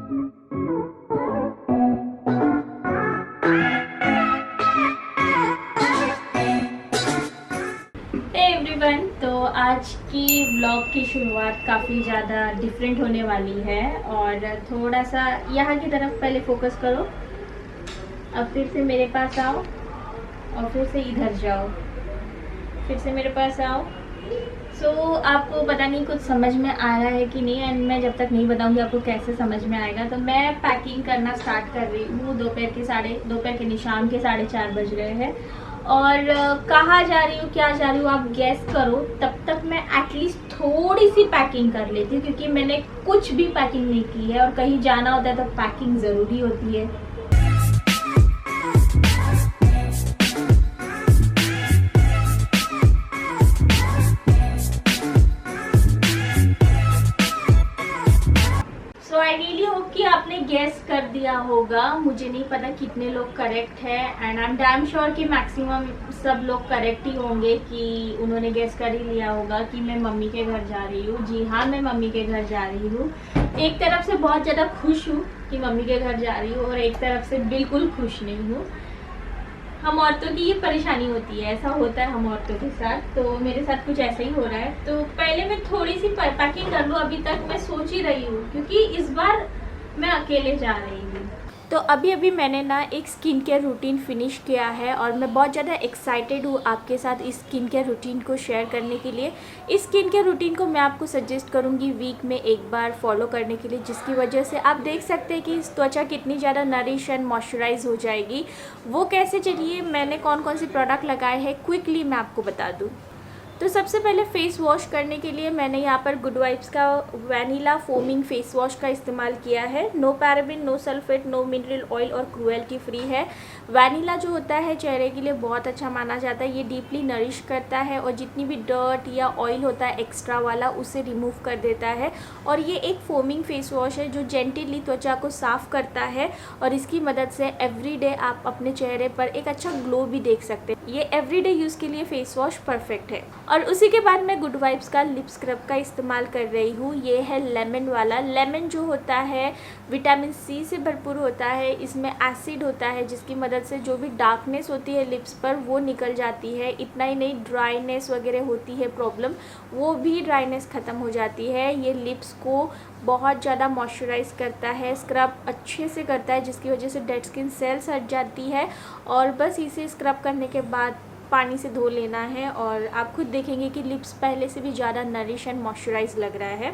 Everyone, तो आज की ब्लॉग की शुरुआत काफ़ी ज़्यादा डिफरेंट होने वाली है और थोड़ा सा यहाँ की तरफ पहले फोकस करो, अब फिर से मेरे पास आओ और फिर से इधर जाओ, फिर से मेरे पास आओ। आपको पता नहीं कुछ समझ में आ रहा है कि नहीं, एंड मैं जब तक नहीं बताऊंगी आपको कैसे समझ में आएगा। तो मैं पैकिंग करना स्टार्ट कर रही हूँ। दोपहर के नहीं, शाम के 4:30 बज रहे हैं और कहाँ जा रही हूँ, क्या जा रही हूँ, आप गैस करो। तब तक मैं एटलीस्ट थोड़ी सी पैकिंग कर लेती हूँ, क्योंकि मैंने कुछ भी पैकिंग नहीं की है और कहीं जाना होता है तो पैकिंग ज़रूरी होती है। आई रियली होप कि आपने गेस कर दिया होगा। मुझे नहीं पता कितने लोग करेक्ट है, and I am damn sure कि मैक्सिमम सब लोग करेक्ट ही होंगे, कि उन्होंने गेस कर ही लिया होगा कि मैं मम्मी के घर जा रही हूँ। जी हाँ, मैं मम्मी के घर जा रही हूँ। एक तरफ से बहुत ज़्यादा खुश हूँ कि मम्मी के घर जा रही हूँ और एक तरफ से बिल्कुल खुश नहीं हूँ। हम औरतों की ये परेशानी होती है, ऐसा होता है हम औरतों के साथ। तो मेरे साथ कुछ ऐसा ही हो रहा है। तो पहले मैं थोड़ी सी पैकिंग कर लूँ, अभी तक मैं सोच ही रही हूँ, क्योंकि इस बार मैं अकेले जा रही हूँ। तो अभी मैंने ना एक स्किन केयर रूटीन फिनिश किया है और मैं बहुत ज़्यादा एक्साइटेड हूँ आपके साथ इस स्किन केयर रूटीन को शेयर करने के लिए। इस स्किन केयर रूटीन को मैं आपको सजेस्ट करूँगी वीक में एक बार फॉलो करने के लिए, जिसकी वजह से आप देख सकते हैं कि इस त्वचा कितनी ज़्यादा नरिश एंड मॉइस्चराइज हो जाएगी। वो कैसे, चलिए मैंने कौन कौन से प्रोडक्ट लगाए हैं क्विकली मैं आपको बता दूँ। तो सबसे पहले फेस वॉश करने के लिए मैंने यहाँ पर गुड वाइब्स का वैनिला फोमिंग फेस वॉश का इस्तेमाल किया है। No paraben, no sulphate, no mineral oil और क्रुएल्टी फ्री है। वैनिला जो होता है चेहरे के लिए बहुत अच्छा माना जाता है। ये डीपली नरिश करता है और जितनी भी डर्ट या ऑयल होता है एक्स्ट्रा वाला उसे रिमूव कर देता है। और ये एक फोमिंग फेस वॉश है जो जेंटली त्वचा को साफ़ करता है और इसकी मदद से एवरीडे आप अपने चेहरे पर एक अच्छा ग्लो भी देख सकते हैं। ये एवरीडे यूज़ के लिए फेस वॉश परफेक्ट है। और उसी के बाद मैं गुड वाइब्स का लिप स्क्रब का इस्तेमाल कर रही हूँ। ये है लेमन वाला। लेमन जो होता है विटामिन सी से भरपूर होता है। इसमें एसिड होता है जिसकी मदद से जो भी डार्कनेस होती है लिप्स पर वो निकल जाती है। इतना ही नहीं, ड्राइनेस वगैरह होती है प्रॉब्लम, वो भी ड्राइनेस ख़त्म हो जाती है। ये लिप्स को बहुत ज़्यादा मॉइस्चराइज करता है, स्क्रब अच्छे से करता है, जिसकी वजह से डेड स्किन सेल्स हट जाती है। और बस इसे स्क्रब करने के बाद पानी से धो लेना है और आप खुद देखेंगे कि लिप्स पहले से भी ज़्यादा नरिश एंड मॉइस्चराइज लग रहा है।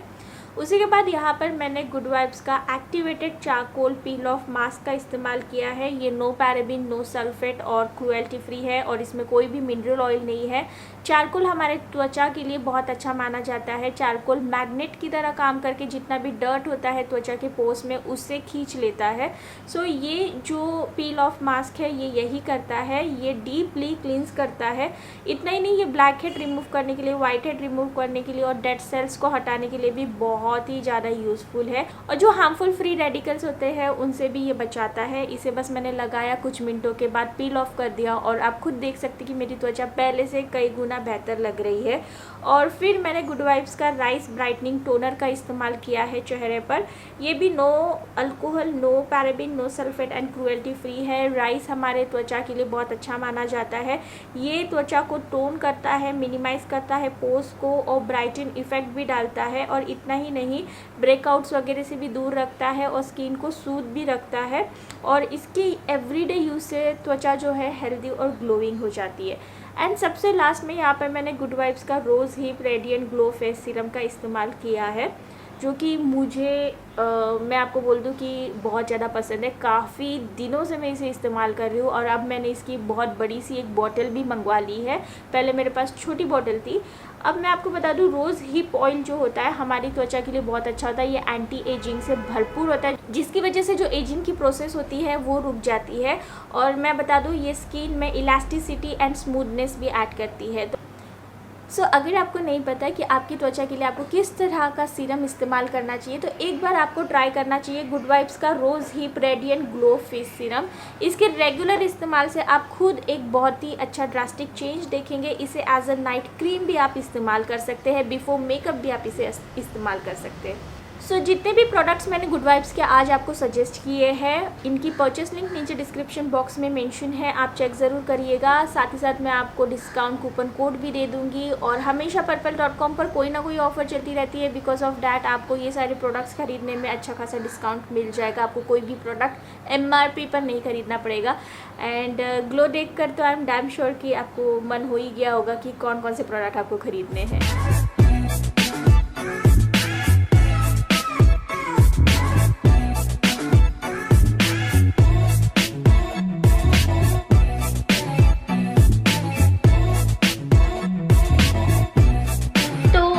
उसी के बाद यहाँ पर मैंने गुड वाइब्स का activated charcoal peel of mask का इस्तेमाल किया है। ये नो पैराबिन, नो सल्फेट और क्रुएल्टी फ्री है और इसमें कोई भी मिनरल ऑयल नहीं है। चारकोल हमारे त्वचा के लिए बहुत अच्छा माना जाता है। चारकोल मैग्नेट की तरह काम करके जितना भी डर्ट होता है त्वचा के पोर्स में उससे खींच लेता है। ये जो पील ऑफ मास्क है ये यही करता है, ये डीपली क्लींस करता है। इतना ही नहीं, ये ब्लैक हेड रिमूव करने के लिए, वाइट हेड रिमूव करने के लिए और डेड सेल्स को हटाने के लिए भी बहुत ही ज़्यादा यूज़फुल है। और जो हार्मफुल फ्री रेडिकल्स होते हैं उनसे भी ये बचाता है। इसे बस मैंने लगाया, कुछ मिनटों के बाद पील ऑफ कर दिया और आप खुद देख सकते हैं कि मेरी त्वचा पहले से कई गुना बेहतर लग रही है। और फिर मैंने गुड वाइब्स का राइस ब्राइटनिंग टोनर का इस्तेमाल किया है चेहरे पर। ये भी no alcohol, no paraben, no sulphate and cruelty free है। राइस हमारे त्वचा के लिए बहुत अच्छा माना जाता है। ये त्वचा को टोन करता है, मिनिमाइज करता है पोर्स को और ब्राइटन इफेक्ट भी डालता है। और इतना ही नहीं, ब्रेकआउट्स वगैरह से भी दूर रखता है और स्किन को सूद भी रखता है। और इसकी एवरीडे यूज़ से त्वचा जो है हेल्दी और ग्लोइंग हो जाती है। एंड सबसे लास्ट में यहाँ पर मैंने गुड वाइब्स का rose hip radiant glow face serum का इस्तेमाल किया है, जो कि मुझे मैं आपको बोल दूँ कि बहुत ज़्यादा पसंद है। काफ़ी दिनों से मैं इसे इस्तेमाल कर रही हूँ और अब मैंने इसकी बहुत बड़ी सी एक बॉटल भी मंगवा ली है। पहले मेरे पास छोटी बॉटल थी। अब मैं आपको बता दूँ, रोज़ हिप ऑयल जो होता है हमारी त्वचा के लिए बहुत अच्छा होता है। ये एंटी एजिंग से भरपूर होता है, जिसकी वजह से जो एजिंग की प्रोसेस होती है वो रुक जाती है। और मैं बता दूँ, ये स्किन में इलास्टिसिटी एंड स्मूथनेस भी ऐड करती है। अगर आपको नहीं पता कि आपकी त्वचा के लिए आपको किस तरह का सीरम इस्तेमाल करना चाहिए, तो एक बार आपको ट्राई करना चाहिए गुड वाइब्स का rose hip radiant glow face serum. इसके रेगुलर इस्तेमाल से आप खुद एक बहुत ही अच्छा ड्रास्टिक चेंज देखेंगे। इसे एज अ नाइट क्रीम भी आप इस्तेमाल कर सकते हैं, बिफोर मेकअप भी आप इसे इस्तेमाल कर सकते हैं। सो जितने भी प्रोडक्ट्स मैंने गुड वाइब्स के आज आपको सजेस्ट किए हैं, इनकी परचेस लिंक नीचे डिस्क्रिप्शन बॉक्स में मेंशन है, आप चेक ज़रूर करिएगा। साथ ही साथ मैं आपको डिस्काउंट कूपन कोड भी दे दूंगी और हमेशा पर्पल.com पर कोई ना कोई ऑफ़र चलती रहती है। बिकॉज ऑफ डैट आपको ये सारे प्रोडक्ट्स खरीदने में अच्छा खासा डिस्काउंट मिल जाएगा। आपको कोई भी प्रोडक्ट MRP पर नहीं खरीदना पड़ेगा। एंड ग्लो देख कर तो आई एम डैम श्योर कि आपको मन हो ही गया होगा कि कौन कौन से प्रोडक्ट आपको खरीदने हैं।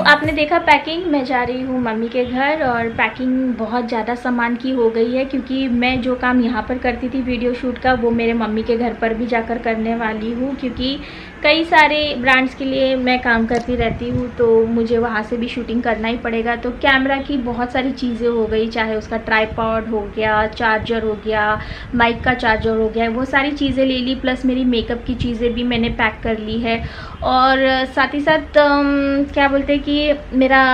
आपने देखा पैकिंग, मैं जा रही हूँ मम्मी के घर और पैकिंग बहुत ज़्यादा सामान की हो गई है क्योंकि मैं जो काम यहाँ पर करती थी वीडियो शूट का, वो मेरे मम्मी के घर पर भी जाकर करने वाली हूँ। क्योंकि कई सारे ब्रांड्स के लिए मैं काम करती रहती हूँ तो मुझे वहाँ से भी शूटिंग करना ही पड़ेगा। तो कैमरा की बहुत सारी चीज़ें हो गई, चाहे उसका ट्राइपॉड हो गया, चार्जर हो गया, माइक का चार्जर हो गया, वो सारी चीज़ें ले ली। प्लस मेरी मेकअप की चीज़ें भी मैंने पैक कर ली है। और साथ ही साथ क्या बोलते हैं कि मेरा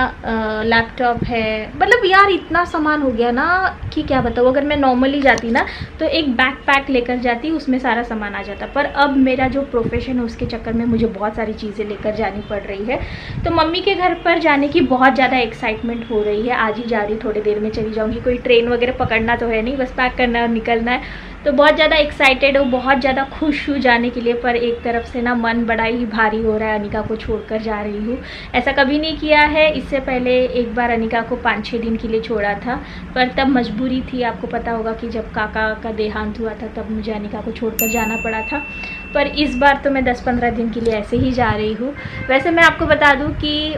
लैपटॉप है। मतलब यार इतना सामान हो गया ना कि क्या बताऊँ। अगर मैं नॉर्मली जाती ना तो एक बैकपैक लेकर जाती, उसमें सारा सामान आ जाता। पर अब मेरा जो प्रोफेशन है उसके चक्कर में मुझे बहुत सारी चीज़ें लेकर जानी पड़ रही है। तो मम्मी के घर पर जाने की बहुत ज़्यादा एक्साइटमेंट हो रही है। आज ही जा रही, थोड़ी देर में चली जाऊँगी। कोई ट्रेन वगैरह पकड़ना तो है नहीं, बस पैक करना और निकलना है। तो बहुत ज़्यादा एक्साइटेड हूँ, बहुत ज़्यादा खुश हूँ जाने के लिए। पर एक तरफ से ना मन बड़ा ही भारी हो रहा है, अनिका को छोड़कर जा रही हूँ। ऐसा कभी नहीं किया है, इससे पहले एक बार अनिका को 5-6 दिन के लिए छोड़ा था, पर तब मजबूरी थी। आपको पता होगा कि जब काका का देहांत हुआ था तब मुझे अनिका को छोड़कर जाना पड़ा था। पर इस बार तो मैं 10-15 दिन के लिए ऐसे ही जा रही हूँ। वैसे मैं आपको बता दूँ कि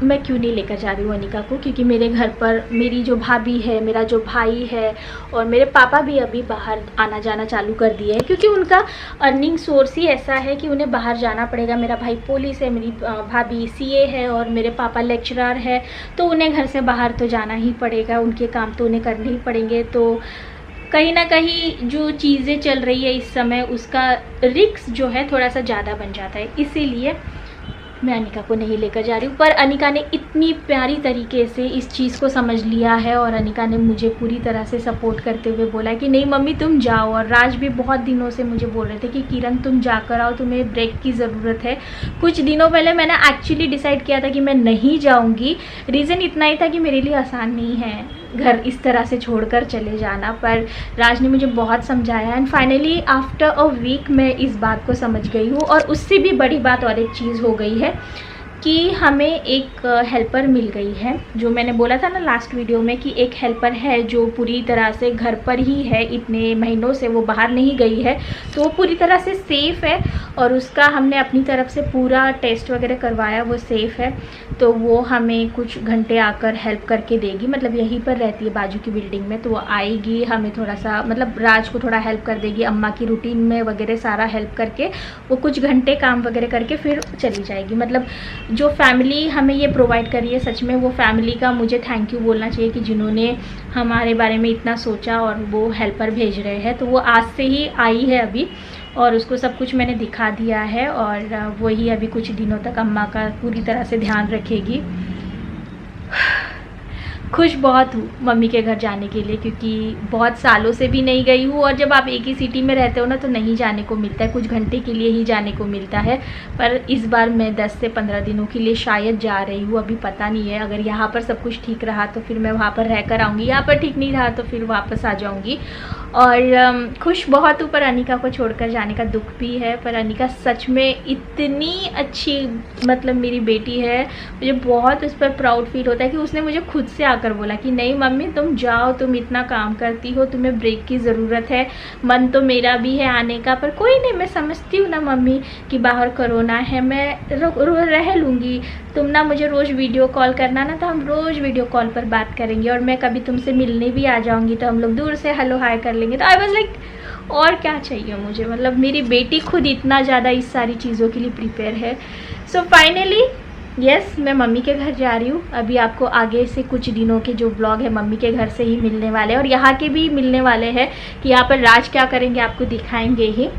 मैं क्यों नहीं लेकर जा रही हूँ अनिका को, क्योंकि मेरे घर पर मेरी जो भाभी है, मेरा जो भाई है और मेरे पापा भी अभी बाहर आना जाना चालू कर दिए हैं। क्योंकि उनका अर्निंग सोर्स ही ऐसा है कि उन्हें बाहर जाना पड़ेगा। मेरा भाई पुलिस है, मेरी भाभी CA है और मेरे पापा लेक्चरर है। तो उन्हें घर से बाहर तो जाना ही पड़ेगा, उनके काम तो उन्हें करने ही पड़ेंगे। तो कहीं ना कहीं जो चीज़ें चल रही है इस समय, उसका रिस्क जो है थोड़ा सा ज़्यादा बन जाता है। इसीलिए मैं अनिका को नहीं लेकर जा रही हूँ। पर अनिका ने इतनी प्यारी तरीके से इस चीज़ को समझ लिया है और अनिका ने मुझे पूरी तरह से सपोर्ट करते हुए बोला कि नहीं मम्मी तुम जाओ। और राज भी बहुत दिनों से मुझे बोल रहे थे कि किरण तुम जाकर आओ, तुम्हें ब्रेक की ज़रूरत है। कुछ दिनों पहले मैंने एक्चुअली डिसाइड किया था कि मैं नहीं जाऊँगी। रीज़न इतना ही था कि मेरे लिए आसान नहीं है घर इस तरह से छोड़कर चले जाना। पर राज ने मुझे बहुत समझाया and finally after a week मैं इस बात को समझ गई हूँ। और उससे भी बड़ी बात और एक चीज़ हो गई है कि हमें एक हेल्पर मिल गई है। जो मैंने बोला था ना लास्ट वीडियो में कि एक हेल्पर है जो पूरी तरह से घर पर ही है, इतने महीनों से वो बाहर नहीं गई है, तो वो पूरी तरह से सेफ़ है। और उसका हमने अपनी तरफ से पूरा टेस्ट वगैरह करवाया, वो सेफ़ है। तो वो हमें कुछ घंटे आकर हेल्प करके देगी। मतलब यहीं पर रहती है बाजू की बिल्डिंग में, तो वो आएगी, हमें थोड़ा सा मतलब राज को थोड़ा हेल्प कर देगी, अम्मा की रूटीन में वगैरह सारा हेल्प करके वो कुछ घंटे काम वगैरह करके फिर चली जाएगी। मतलब जो फैमिली हमें ये प्रोवाइड करी है, सच में वो फैमिली का मुझे थैंक यू बोलना चाहिए कि जिन्होंने हमारे बारे में इतना सोचा और वो हेल्पर भेज रहे हैं। तो वो आज से ही आई है अभी और उसको सब कुछ मैंने दिखा दिया है और वही अभी कुछ दिनों तक अम्मा का पूरी तरह से ध्यान रखेगी। खुश बहुत हूँ मम्मी के घर जाने के लिए, क्योंकि बहुत सालों से भी नहीं गई हूँ। और जब आप एक ही सिटी में रहते हो ना तो नहीं जाने को मिलता है, कुछ घंटे के लिए ही जाने को मिलता है। पर इस बार मैं 10 से 15 दिनों के लिए शायद जा रही हूँ, अभी पता नहीं है। अगर यहाँ पर सब कुछ ठीक रहा तो फिर मैं वहाँ पर रह कर आऊँगी, यहाँ पर ठीक नहीं रहा तो फिर वापस आ जाऊँगी। और खुश बहुत हूँ, पर अनिका को छोड़कर जाने का दुख भी है। पर अनिका सच में इतनी अच्छी मतलब मेरी बेटी है, मुझे बहुत उस पर प्राउड फील होता है कि उसने मुझे खुद से आकर बोला कि नहीं मम्मी तुम जाओ, तुम इतना काम करती हो, तुम्हें ब्रेक की ज़रूरत है। मन तो मेरा भी है आने का, पर कोई नहीं, मैं समझती हूँ ना मम्मी कि बाहर कोरोना है, मैं रह लूँगी। तुम ना मुझे रोज़ वीडियो कॉल करना ना, तो हम रोज़ वीडियो कॉल पर बात करेंगे और मैं कभी तुमसे मिलने भी आ जाऊँगी तो हम लोग दूर से हेलो हाय कर लेंगे। तो आई वॉज लाइक और क्या चाहिए मुझे। मतलब मेरी बेटी खुद इतना ज़्यादा इस सारी चीज़ों के लिए प्रिपेयर है। सो फाइनली यस, मैं मम्मी के घर जा रही हूँ। अभी आपको आगे से कुछ दिनों के जो ब्लॉग है मम्मी के घर से ही मिलने वाले हैं और यहाँ के भी मिलने वाले हैं कि यहाँ पर राज क्या करेंगे आपको दिखाएंगे ही।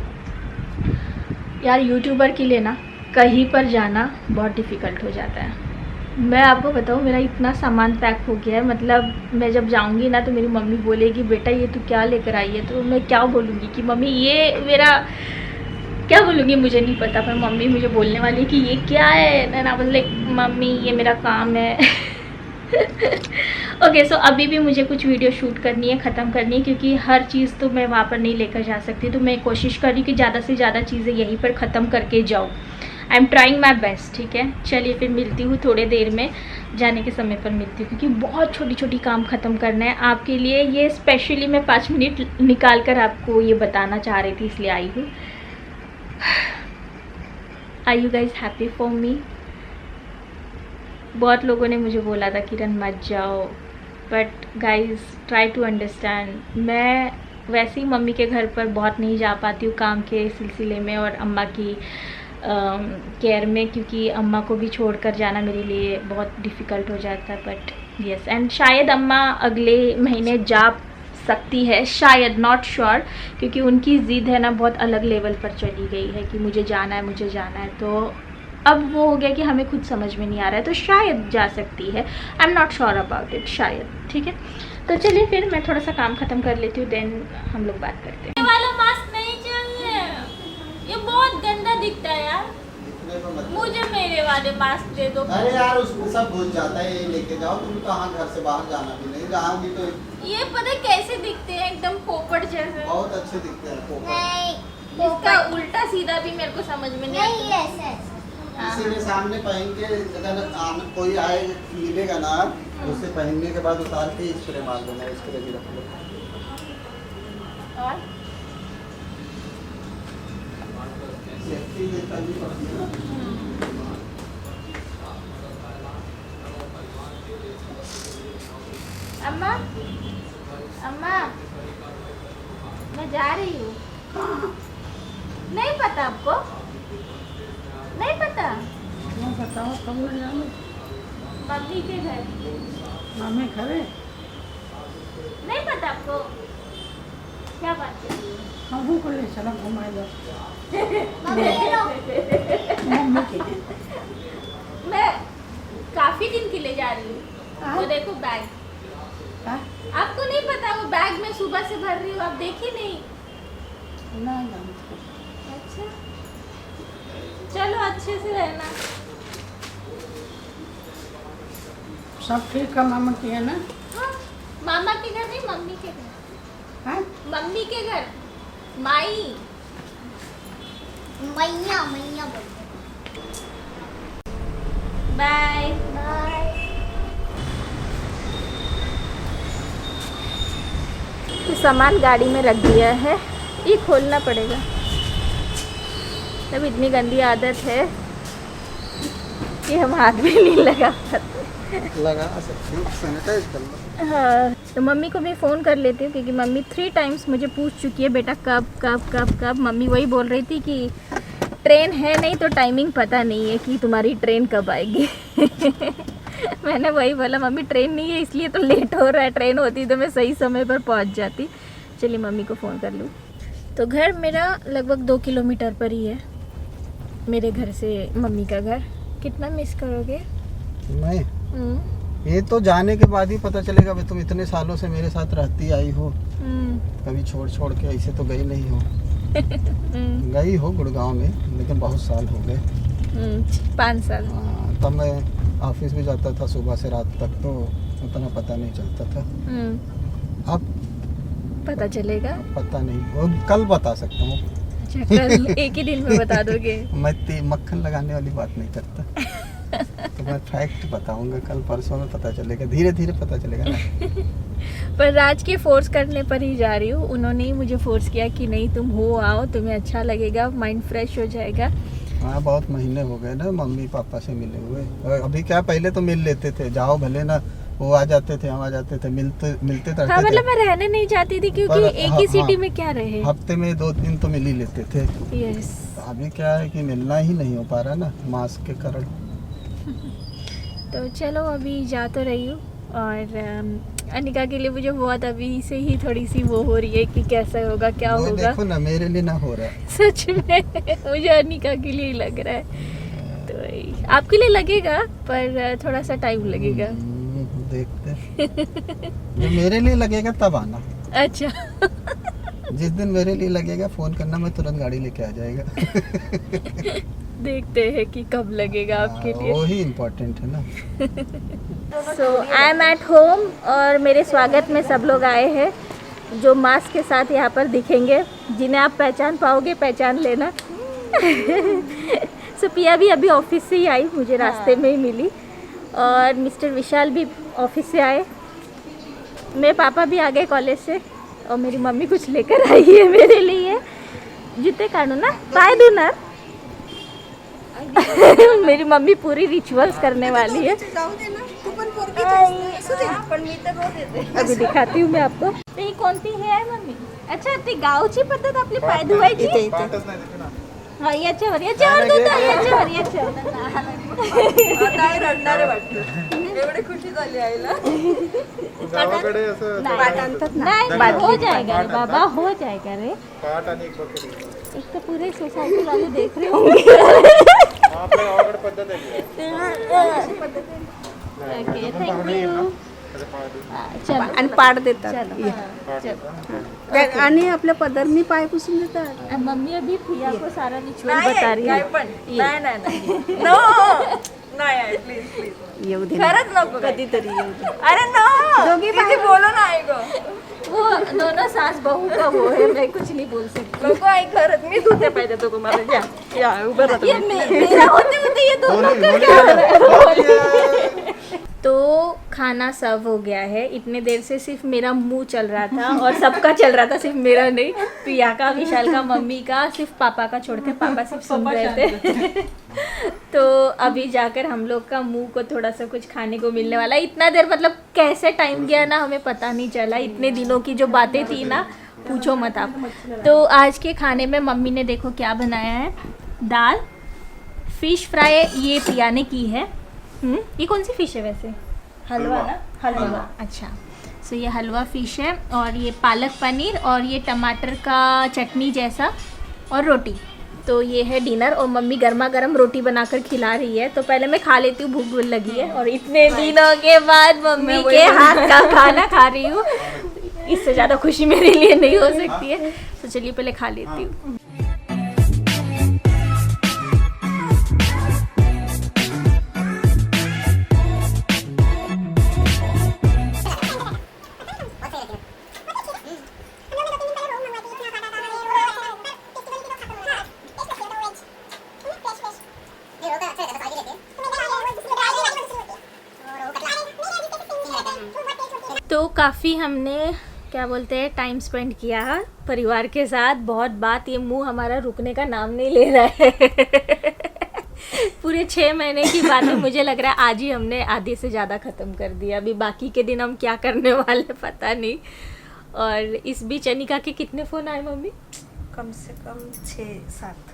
यार यूट्यूबर के लिए ना कहीं पर जाना बहुत डिफ़िकल्ट हो जाता है। मैं आपको बताऊँ, मेरा इतना सामान पैक हो गया है, मतलब मैं जब जाऊंगी ना तो मेरी मम्मी बोलेगी बेटा ये तू क्या लेकर आई है, तो मैं क्या बोलूँगी कि मम्मी ये मेरा, क्या बोलूँगी मुझे नहीं पता, पर मम्मी मुझे बोलने वाली है कि ये क्या है, and I was like mummy ये मेरा काम है। ओके सो अभी भी मुझे कुछ वीडियो शूट करनी है, ख़त्म करनी है, क्योंकि हर चीज़ तो मैं वहाँ पर नहीं लेकर जा सकती, तो मैं कोशिश कर रही हूँ कि ज़्यादा से ज़्यादा चीज़ें यहीं पर ख़त्म करके जाऊँ। I am trying my best, ठीक है। चलिए फिर मिलती हूँ थोड़े देर में, जाने के समय पर मिलती हूँ, क्योंकि बहुत छोटी छोटी काम ख़त्म करना है आपके लिए। ये स्पेशली मैं 5 मिनट निकाल कर आपको ये बताना चाह रही थी, इसलिए आई हूँ। Are you guys happy for me? बहुत लोगों ने मुझे बोला था किरण मत जाओ, but guys try to understand. मैं वैसे ही मम्मी के घर पर बहुत नहीं जा पाती हूँ काम के सिलसिले में और अम्मा की केयर में, क्योंकि अम्मा को भी छोड़कर जाना मेरे लिए बहुत डिफ़िकल्ट हो जाता है। बट यस, एंड शायद अम्मा अगले महीने जा सकती है, शायद, नॉट श्योर, क्योंकि उनकी ज़िद है ना बहुत अलग लेवल पर चली गई है कि मुझे जाना है, मुझे जाना है। तो अब वो हो गया कि हमें खुद समझ में नहीं आ रहा है, तो शायद जा सकती है। I am not sure about it, शायद, ठीक है। तो चलिए फिर मैं थोड़ा सा काम ख़त्म कर लेती हूँ, देन हम लोग बात करते हैं। ये वाला मास्क नहीं चाहिए, ये बहुत गंदा दिखता है यार, मुझे मेरे वाले मास्क दे दो। अरे यार उसमें सब भूल जाता है, ये लेके जाओ, तुम कहाँ घर से बाहर जाना भी नहीं, जहाँ भी तो ये पता है कैसे दिखते हैं, एकदम पोपट जैसे। बहुत अच्छे दिखते हैं पोपट। नहीं, इसका उल्टा सीधा भी मेरे को समझ में नहीं आता। ऐसे किसी ने सामने पहन के अगर कोई आए मिलेगा ना, उससे पहनने के बाद उतार के स्प्रे मार देना, स्प्रे भी रख लो। और सेफ्टी करनी पड़ती है ना। अम्मा, अम्मा, मैं जा रही हूँ। नहीं पता आपको? नहीं पता? मैं बताओ कब ले जाने? मम्मी के घर। मम्मी खड़े नहीं पता आपको? क्या बात है? हमको को ले चला घुमा दो। मम्मी के मैं काफी दिन के लिए जा रही हूँ। हाँ? वो देखो बैग। हाँ? आपको नहीं पता, वो बैग मैं सुबह से भर रही हूँ, आप देखी नहीं? ना जानते। अच्छा, चलो अच्छे से रहना। सब ठीक है मामा की है ना? हाँ, मामा के घर नहीं, मम्मी के घर। हाँ? मम्मी के घर, माई, मैया मैया बोलते बाय। बाय। तो सामान गाड़ी में रख दिया है, ये खोलना पड़ेगा। तब इतनी गंदी आदत है कि हम हाथ भी नहीं लगा पाते। लगा सकती हूँ, सैनिटाइज कर लो। हाँ, तो मम्मी को मैं फ़ोन कर लेती हूँ, क्योंकि मम्मी 3 टाइम्स मुझे पूछ चुकी है बेटा कब कब कब कब। मम्मी वही बोल रही थी कि ट्रेन है नहीं तो टाइमिंग पता नहीं है कि तुम्हारी ट्रेन कब आएगी। मैंने वही बोला मम्मी ट्रेन नहीं है इसलिए तो लेट हो रहा है, ट्रेन होती तो मैं सही समय पर पहुँच जाती। चलिए मम्मी को फ़ोन कर लूँ। तो घर मेरा लगभग 2 किलोमीटर पर ही है, मेरे घर से मम्मी का घर। कितना मिस करोगे? मैं ये तो जाने के बाद ही पता चलेगा। भाई तुम इतने सालों से मेरे साथ रहती आई हो, कभी छोड़ छोड़ के ऐसे तो गई नहीं हो। गई हो गुड़गांव में, लेकिन बहुत साल हो गए। 5 साल। हाँ, तब मैं ऑफिस भी जाता था सुबह से रात तक, तो उतना पता नहीं चलता था। अब पता चलेगा? पता नहीं, वो कल बता सकता हूँ। अच्छा, कल एक ही दिन में बता दोगे? मैं मक्खन लगाने वाली बात नहीं करता। तो मैं फैक्ट बताऊंगा, कल परसों में पता चलेगा, धीरे धीरे पता चलेगा ना। पर राज के फोर्स करने पर ही जा रही हूँ। उन्होंने ही मुझे फोर्स किया कि नहीं तुम हो आओ, तुम्हें अच्छा लगेगा, माइंड फ्रेश हो जाएगा। हाँ, बहुत महीने हो गए ना मम्मी पापा से मिले हुए। अभी क्या, पहले तो मिल लेते थे, जाओ भले ना, वो आ जाते थे, हम आ जाते थे, मिलते तो हाँ, मतलब मैं रहने नहीं चाहती थी, क्योंकि एक ही सिटी में क्या रहे, हफ्ते में 2 दिन तो मिल ही लेते थे। यस। अभी क्या है कि मिलना ही नहीं हो पा रहा ना, मास्क के कारण। तो चलो अभी जा तो रही हूँ, और अनिका के लिए मुझे बहुत अभी से ही थोड़ी सी वो हो रही है कि कैसा होगा, क्या होगा। देखो ना, मेरे लिए ना हो रहा है। सच में मुझे अनिका के लिए ही लग रहा है। तो आपके लिए लगेगा पर थोड़ा सा टाइम लगेगा। देखते हैं। जब मेरे लिए लगेगा तब आना। अच्छा। जिस दिन मेरे लिए लगेगा फोन करना, मैं तुरंत गाड़ी लेके आ जाएगा। देखते हैं कि कब लगेगा आपके लिए। वही इम्पोर्टेंट है ना। सो आई एम एट होम और मेरे स्वागत में सब लोग आए हैं जो मास्क के साथ यहाँ पर दिखेंगे, जिन्हें आप पहचान पाओगे, पहचान लेना। सो पिया भी अभी ऑफिस से ही आई, मुझे रास्ते में ही मिली, और मिस्टर विशाल भी ऑफिस से आए। मेरे पापा भी आ गए कॉलेज से, और मेरी मम्मी कुछ लेकर आई है मेरे लिए। जूते काटो ना, पाय दू ना। मेरी मम्मी पूरी रिचुअल्स करने वाली है। अभी दिखाती हूँ मैं आपको। तो ही कोणती हे आहे मम्मी? अच्छा, ती गावची पद्धत आपली पाय धुवायची. हा, याच्यावर धुता, याच्यावर. आता रडणारे वाटतं. एवढी खुशी झाली आईला. गावाकडे असं नहीं, हो जाएगा रे बाबा, हो जाएगा रे. पाट आणि एक बकेट. एक तो पूरे सोसाइटी वाले देख रहे होंगे. आपल्या गावाकडे पद्धत आहे. Okay, thank you. चलो. आणि पाड देतात चलो. आणि आपल्या पदरनी पाय पुसून देतात. मम्मी अभी प्रिया को सारा रिचुअल बता रही काय है. पण नाही नो नाही प्लीज प्लीज येऊ दे खरंच नको कधीतरी येऊ दे. अरे नो दोघी बोलो ना आई गो वो दोनों सास बहू का वो है, मैं कुछ नहीं बोल सकती. नको आई खरंच मी धुते पाहिजे तो तुम्हाला या उभं राहा ये मेरा होते ये दोनों तो खाना सर्व हो गया है. इतने देर से सिर्फ मेरा मुंह चल रहा था और सबका चल रहा था, सिर्फ मेरा नहीं. प्रिया का, विशाल का, मम्मी का, सिर्फ पापा का छोड़ के. पापा सिर्फ सुन रहे थे. तो अभी जाकर हम लोग का मुंह को थोड़ा सा कुछ खाने को मिलने वाला है. इतना देर मतलब कैसे टाइम गया ना हमें पता नहीं चला. इतने दिनों की जो बातें थी ना, पूछो मत आप. तो आज के खाने में मम्मी ने देखो क्या बनाया है. दाल, फिश फ्राई ये प्रिया ने की है. ये कौन सी फिश है वैसे? हलवा ना, हलवा. अच्छा, सो ये हलवा फिश है, और ये पालक पनीर, और ये टमाटर का चटनी जैसा, और रोटी. तो ये है डिनर, और मम्मी गर्मा गर्म रोटी बनाकर खिला रही है. तो पहले मैं खा लेती हूँ, भूख लगी है, और इतने दिनों के बाद मम्मी के हाथ का खाना खा रही हूँ. इससे ज़्यादा खुशी मेरे लिए नहीं हो सकती है. तो चलिए पहले खा लेती हूँ. तो काफ़ी हमने क्या बोलते हैं टाइम स्पेंड किया परिवार के साथ. बहुत बात, ये मुंह हमारा रुकने का नाम नहीं ले रहा है. पूरे 6 महीने की बातें मुझे लग रहा है आज ही हमने आधे से ज़्यादा ख़त्म कर दिया. अभी बाकी के दिन हम क्या करने वाले पता नहीं. और इस बीच अनिका के कितने फ़ोन आए मम्मी? कम से कम 6-7.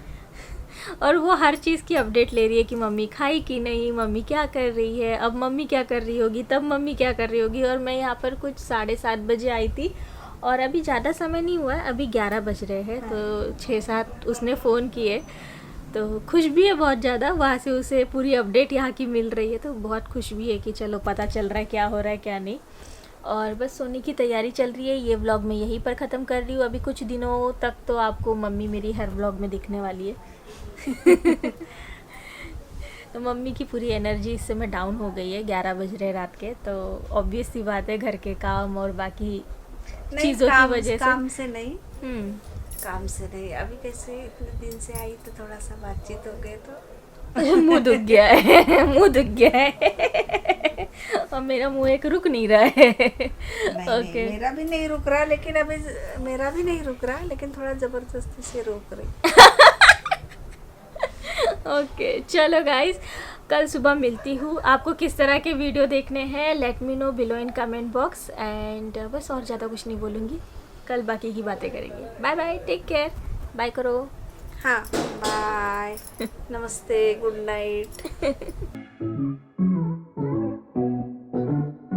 और वो हर चीज़ की अपडेट ले रही है कि मम्मी खाई कि नहीं, मम्मी क्या कर रही है, अब मम्मी क्या कर रही होगी, तब मम्मी क्या कर रही होगी. और मैं यहाँ पर कुछ 7:30 बजे आई थी, और अभी ज़्यादा समय नहीं हुआ है, अभी 11 बज रहे हैं. तो 6-7 उसने फ़ोन किए. तो खुश भी है बहुत ज़्यादा, वहाँ से उसे पूरी अपडेट यहाँ की मिल रही है. तो बहुत खुश भी है कि चलो पता चल रहा है क्या हो रहा है क्या नहीं. और बस सोने की तैयारी चल रही है. ये व्लॉग मैं यहीं पर ख़त्म कर रही हूँ. अभी कुछ दिनों तक तो आपको मम्मी मेरी हर व्लॉग में दिखने वाली है. तो मम्मी की पूरी एनर्जी इस समय डाउन हो गई है. 11 बज रहे रात के. तो ऑब्वियस सी बात है, घर के काम और बाकी चीज़ों की वजह से. काम से नहीं, हम्म. काम से नहीं. अभी कैसे इतने दिन से आई तो थोड़ा सा बातचीत हो गए तो मुंह दुख गया है. मुंह दुख गया है. और मेरा मुंह एक रुक नहीं रहा है. नहीं, मेरा भी नहीं रुक रहा, लेकिन अभी मेरा भी नहीं रुक रहा, लेकिन थोड़ा जबरदस्ती से रोक रही. ओके, चलो गाइस, कल सुबह मिलती हूँ. आपको किस तरह के वीडियो देखने हैं let me know below in comment box. And बस और ज़्यादा कुछ नहीं बोलूँगी. कल बाकी की बातें करेंगे. Bye bye, take care. Bye करो. हाँ, बाय, नमस्ते, गुड नाइट.